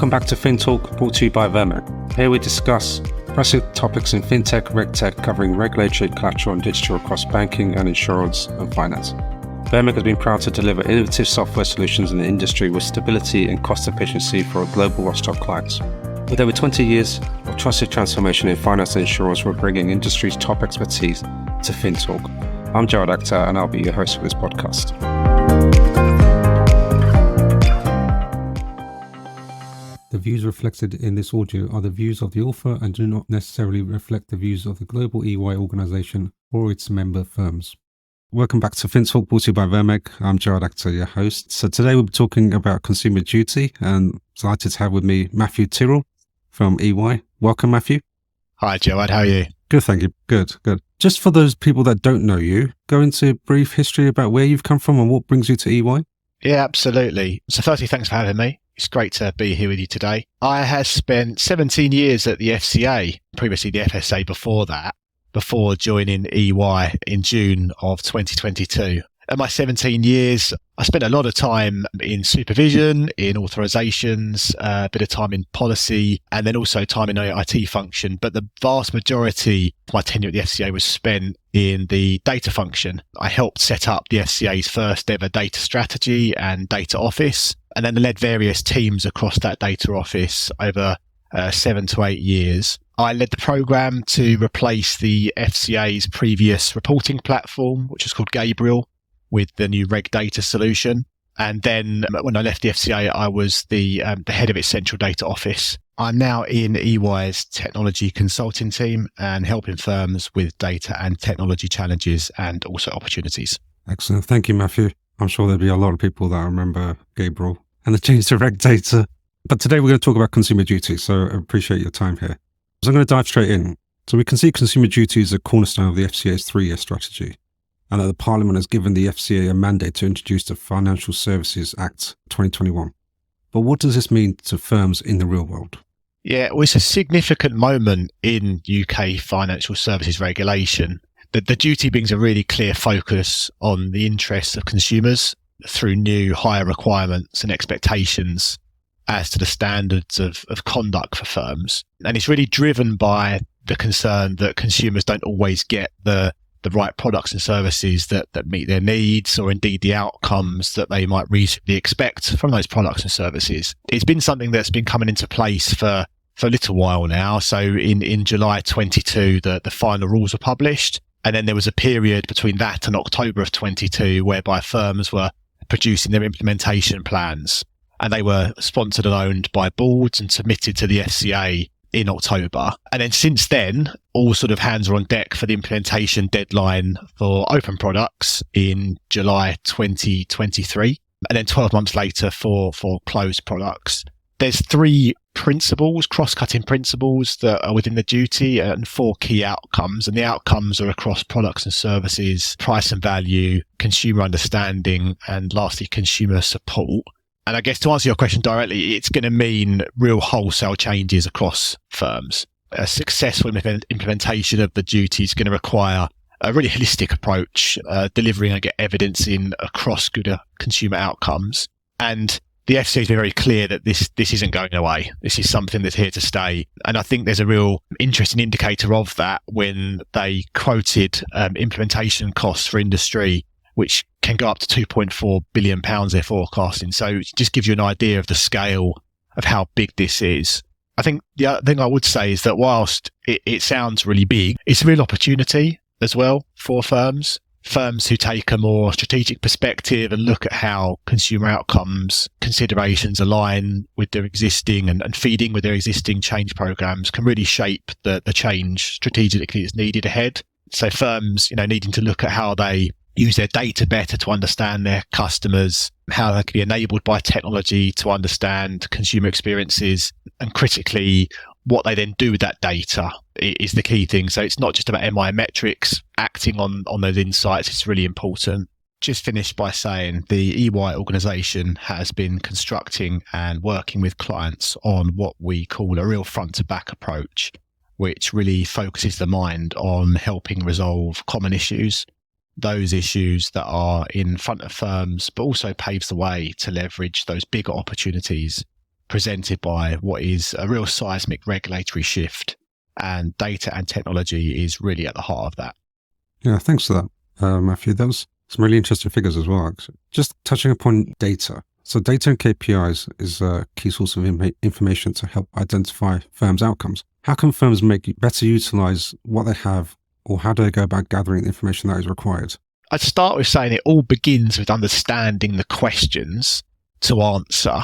Welcome back to FinTalk, brought to you by Vermeck. Here we discuss pressing topics in fintech, regtech, covering regulatory, collateral and digital across banking and insurance and finance. Vermeck has been proud to deliver innovative software solutions in the industry with stability and cost efficiency for our global roster of clients. With over 20 years of trusted transformation in finance and insurance, we're bringing industry's top expertise to FinTalk. I'm Gerald Akhtar, and I'll be your host for this podcast. The views reflected in this audio are the views of the author and do not necessarily reflect the views of the global EY organization or its member firms. Welcome back to FinTalk, brought to you by Vermeck. I'm Gerald Akhtar, your host. So today we'll be talking about consumer duty, and I'm delighted to have with me Matthew Tyrrell from EY. Welcome, Matthew. Hi, Gerald. How are you? Good, thank you. Good. Just for those people that don't know you, go into a brief history about where you've come from and what brings you to EY. Yeah, absolutely. So firstly, thanks for having me. It's great to be here with you today. I have spent 17 years at the FCA, previously the FSA before that, before joining EY in June of 2022. At my 17 years, I spent a lot of time in supervision, in authorizations, a bit of time in policy, and then also time in the IT function. But the vast majority of my tenure at the FCA was spent in the data function. I helped set up the FCA's first ever data strategy and data office, and then led various teams across that data office over 7 to 8 years. I led the program to replace the FCA's previous reporting platform, which was called Gabriel, with the new Reg Data solution. And then when I left the FCA, I was the head of its central data office. I'm now in EY's technology consulting team and helping firms with data and technology challenges and also opportunities. Excellent. Thank you, Matthew. I'm sure there'll be a lot of people that remember Gabriel and the change to Reg Data. But today we're going to talk about consumer duty, so I appreciate your time here. So I'm going to dive straight in. So we can see consumer duty is a cornerstone of the FCA's 3-year strategy, and that the Parliament has given the FCA a mandate to introduce the Financial Services Act 2021. But what does this mean to firms in the real world? Yeah, well, it's a significant moment in UK financial services regulation. The duty brings a really clear focus on the interests of consumers through new higher requirements and expectations as to the standards of conduct for firms. And it's really driven by the concern that consumers don't always get the right products and services that meet their needs, or indeed the outcomes that they might reasonably expect from those products and services. It's been something that's been coming into place for a little while now. So in July 22, the final rules were published. And then there was a period between that and October of 22 whereby firms were producing their implementation plans. And they were sponsored and owned by boards and submitted to the FCA in October. And then since then, all sort of hands are on deck for the implementation deadline for open products in July 2023, and then 12 months later for closed products. There's 3 principles, cross-cutting principles that are within the duty, and 4 key outcomes. And the outcomes are across products and services, price and value, consumer understanding, and lastly, consumer support. And I guess to answer your question directly, it's going to mean real wholesale changes across firms. A successful implementation of the duty is going to require a really holistic approach, delivering and get evidence in across good consumer outcomes. And the FCA has been very clear that this isn't going away. This is something that's here to stay. And I think there's a real interesting indicator of that when they quoted implementation costs for industry, which can go up to £2.4 billion they're forecasting. So it just gives you an idea of the scale of how big this is. I think the other thing I would say is that whilst it sounds really big, it's a real opportunity as well for firms who take a more strategic perspective and look at how consumer outcomes considerations align with their existing and feeding with their existing change programs can really shape the change strategically that's needed ahead. So firms, needing to look at how they use their data better to understand their customers, how they can be enabled by technology to understand consumer experiences, and critically, what they then do with that data is the key thing. So it's not just about MI metrics, acting on those insights. It's really important. Just finished by saying the EY organisation has been constructing and working with clients on what we call a real front-to-back approach, which really focuses the mind on helping resolve common issues, those issues that are in front of firms, but also paves the way to leverage those bigger opportunities presented by what is a real seismic regulatory shift, and data and technology is really at the heart of that. Yeah, thanks for that, Matthew. That was some really interesting figures as well, actually. Just touching upon data. So data and KPIs is a key source of information to help identify firms' outcomes. How can firms better utilize what they have, or how do they go about gathering the information that is required? I'd start with saying it all begins with understanding the questions to answer.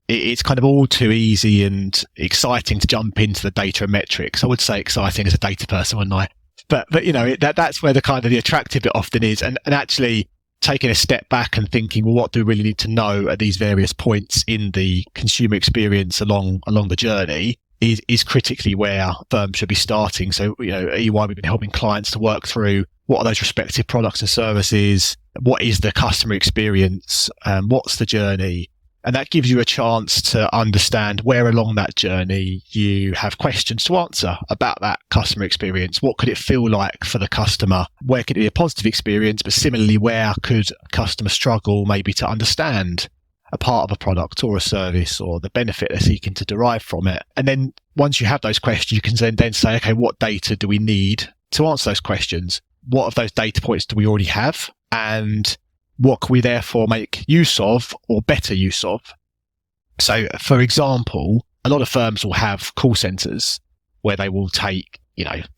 It's kind of all too easy and exciting to jump into the data and metrics. I would say exciting as a data person, wouldn't I? But that's where the kind of the attractive bit often is. And actually taking a step back and thinking, well, what do we really need to know at these various points in the consumer experience along the journey is critically where firms should be starting. So, at EY, we've been helping clients to work through what are those respective products and services, what is the customer experience, what's the journey. And that gives you a chance to understand where along that journey you have questions to answer about that customer experience. What could it feel like for the customer? Where could it be a positive experience? But similarly, where could a customer struggle maybe to understand a part of a product or a service or the benefit they're seeking to derive from it? And then once you have those questions, you can then say, okay, what data do we need to answer those questions? What of those data points do we already have? And what can we therefore make use of or better use of? So, for example, a lot of firms will have call centers where they will take,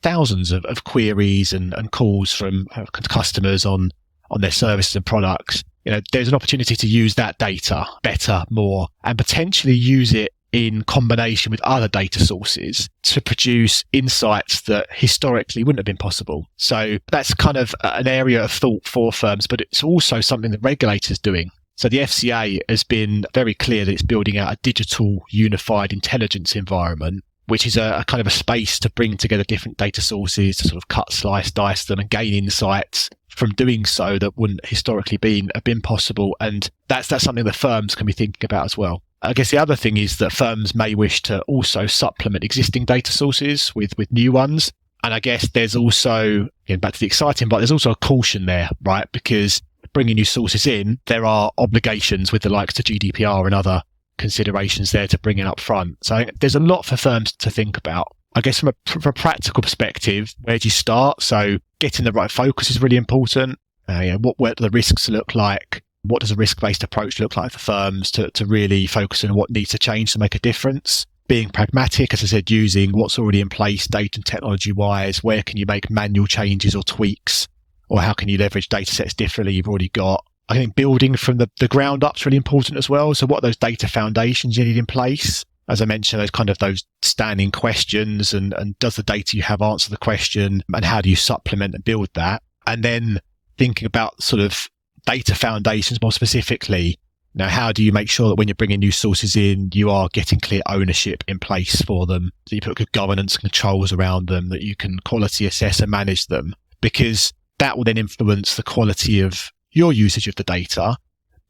thousands of queries and calls from customers on their services and products. There's an opportunity to use that data better, more, and potentially use it in combination with other data sources to produce insights that historically wouldn't have been possible. So that's kind of an area of thought for firms, but it's also something that regulators are doing. So the FCA has been very clear that it's building out a digital unified intelligence environment, which is a kind of a space to bring together different data sources to sort of cut, slice, dice them and gain insights from doing so that wouldn't historically have been possible. And that's something that firms can be thinking about as well. I guess the other thing is that firms may wish to also supplement existing data sources with new ones. And I guess there's also, back to the exciting part, there's also a caution there, right? Because bringing new sources in, there are obligations with the likes of GDPR and other considerations there to bring it up front. So there's a lot for firms to think about. I guess from a practical perspective, where do you start? So getting the right focus is really important. What do the risks look like? What does a risk-based approach look like for firms to really focus on what needs to change to make a difference? Being pragmatic, as I said, using what's already in place, data and technology-wise. Where can you make manual changes or tweaks? Or how can you leverage data sets differently you've already got? I think building from the ground up is really important as well. So what are those data foundations you need in place? As I mentioned, those standing questions and does the data you have answer the question, and how do you supplement and build that? And then thinking about sort of data foundations more specifically. Now, how do you make sure that when you're bringing new sources in, you are getting clear ownership in place for them, that you put good governance and controls around them, that you can quality assess and manage them? Because that will then influence the quality of your usage of the data,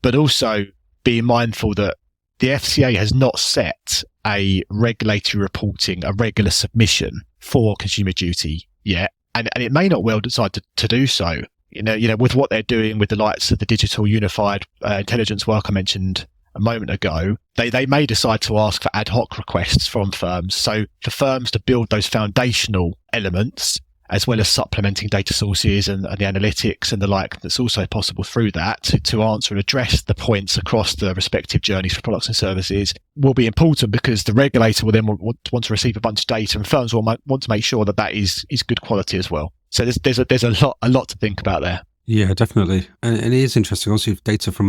but also being mindful that the FCA has not set a regulatory reporting, a regular submission for Consumer Duty yet, and it may not well decide to do so. With what they're doing with the likes of the digital unified intelligence work I mentioned a moment ago, they may decide to ask for ad hoc requests from firms. So for firms to build those foundational elements, as well as supplementing data sources and the analytics and the like that's also possible through that to answer and address the points across the respective journeys for products and services, will be important, because the regulator will then want to receive a bunch of data, and firms will want to make sure that is good quality as well. So there's a lot to think about there. Yeah, definitely, and it is interesting. Also, if data from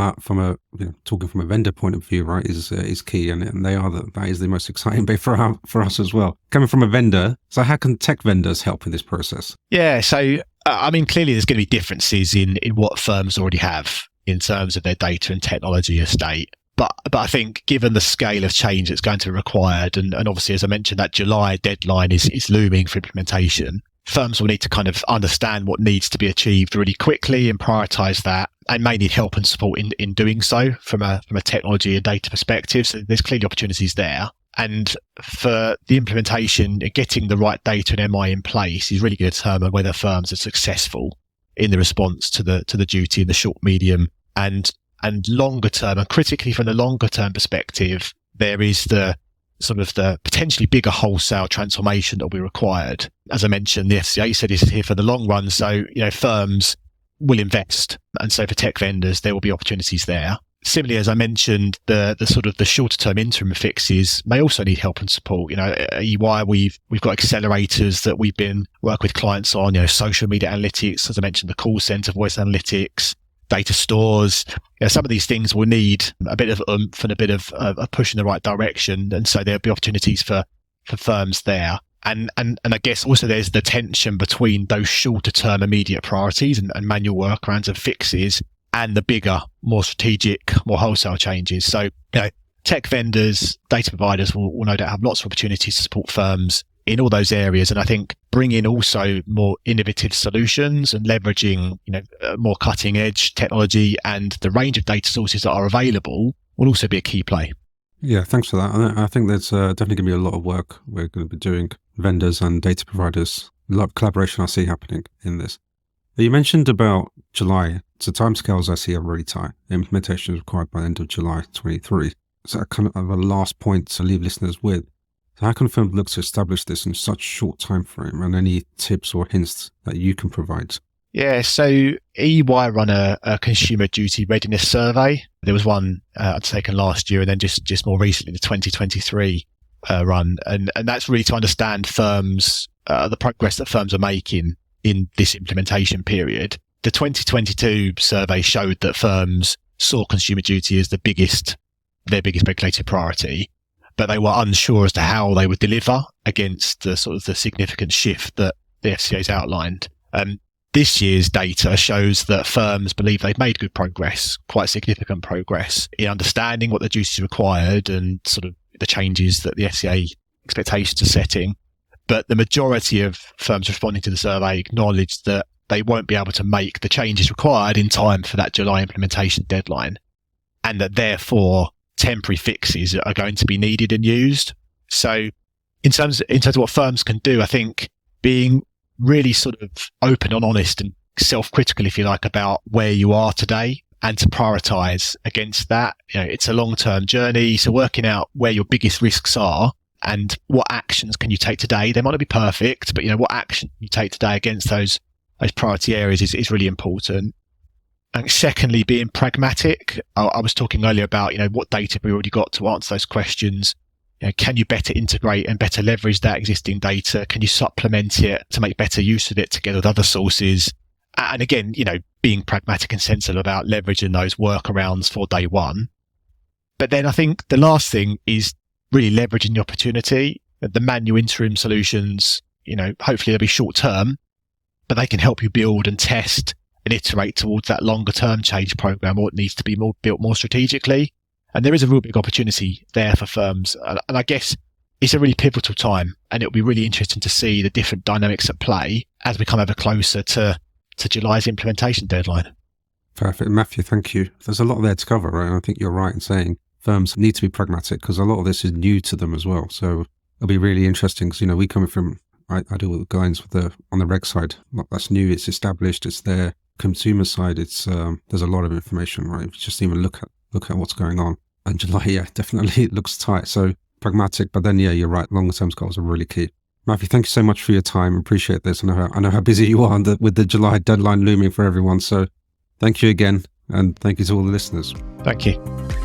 talking from a vendor point of view, right, is key, and that is the most exciting bit for us as well. Coming from a vendor, so how can tech vendors help in this process? Yeah, so clearly there's going to be differences in what firms already have in terms of their data and technology estate. But I think given the scale of change that's going to be required, and obviously, as I mentioned, that July deadline is looming for implementation. Firms will need to kind of understand what needs to be achieved really quickly and prioritize that, and may need help and support in doing so from a technology and data perspective. So there's clearly opportunities there. And for the implementation, getting the right data and MI in place is really going to determine whether firms are successful in the response to the duty in the short, medium, and longer term. And critically, from the longer term perspective, there is the sort of the potentially bigger wholesale transformation that will be required. As I mentioned, the FCA said it's here for the long run. So, firms will invest. And so for tech vendors, there will be opportunities there. Similarly, as I mentioned, the sort of the shorter term interim fixes may also need help and support. At EY, we've got accelerators that we've been working with clients on, social media analytics, as I mentioned, the call center, voice analytics, data stores. Some of these things will need a bit of oomph and a bit of a push in the right direction. And so there'll be opportunities for firms there. And I guess also there's the tension between those shorter term immediate priorities and manual workarounds and fixes and the bigger, more strategic, more wholesale changes. So, tech vendors, data providers will no doubt have lots of opportunities to support firms in all those areas. And I think bringing also more innovative solutions and leveraging, more cutting edge technology and the range of data sources that are available will also be a key play. Yeah, thanks for that. I think there's definitely going to be a lot of work we're going to be doing, vendors and data providers. A lot of collaboration I see happening in this. You mentioned about July. So timescales I see are really tight. Implementation is required by the end of July 23. So that kind of a last point to leave listeners with. So how can firms look to establish this in such a short time frame, and any tips or hints that you can provide? Yeah, so EY run a consumer duty readiness survey. There was one undertaken last year, and then just more recently the 2023 run, and that's really to understand firms, the progress that firms are making in this implementation period. The 2022 survey showed that firms saw consumer duty as their biggest regulated priority, but they were unsure as to how they would deliver against the sort of the significant shift that the FCA's outlined. This year's data shows that firms believe they've made good progress, quite significant progress in understanding what the duties required and sort of the changes that the FCA expectations are setting. But the majority of firms responding to the survey acknowledged that they won't be able to make the changes required in time for that July implementation deadline, and that therefore temporary fixes are going to be needed and used. So in terms of what firms can do, I think being really sort of open and honest and self-critical, if you like, about where you are today and to prioritize against that. It's a long-term journey. So working out where your biggest risks are and what actions can you take today. They might not be perfect, but what action you take today against those priority areas is really important. And secondly, being pragmatic. I was talking earlier about, what data we already got to answer those questions. Can you better integrate and better leverage that existing data? Can you supplement it to make better use of it together with other sources? And again, being pragmatic and sensible about leveraging those workarounds for day one. But then I think the last thing is really leveraging the opportunity. The manual interim solutions, hopefully they'll be short term, but they can help you build and test and iterate towards that longer term change program, or it needs to be built more strategically. And there is a real big opportunity there for firms. And I guess it's a really pivotal time, and it'll be really interesting to see the different dynamics at play as we come ever closer to July's implementation deadline. Perfect. Matthew, thank you. There's a lot there to cover, right? And I think you're right in saying firms need to be pragmatic because a lot of this is new to them as well. So it'll be really interesting because, we come from, I deal with guidance on the reg side. That's new, it's established, it's there. Consumer side, it's there's a lot of information, right? Just even look at what's going on. And July, definitely it looks tight. So pragmatic, but then you're right. Longer term goals are really key. Matthew, thank you so much for your time. Appreciate this. I know how busy you are with the July deadline looming for everyone. So thank you again, and thank you to all the listeners. Thank you.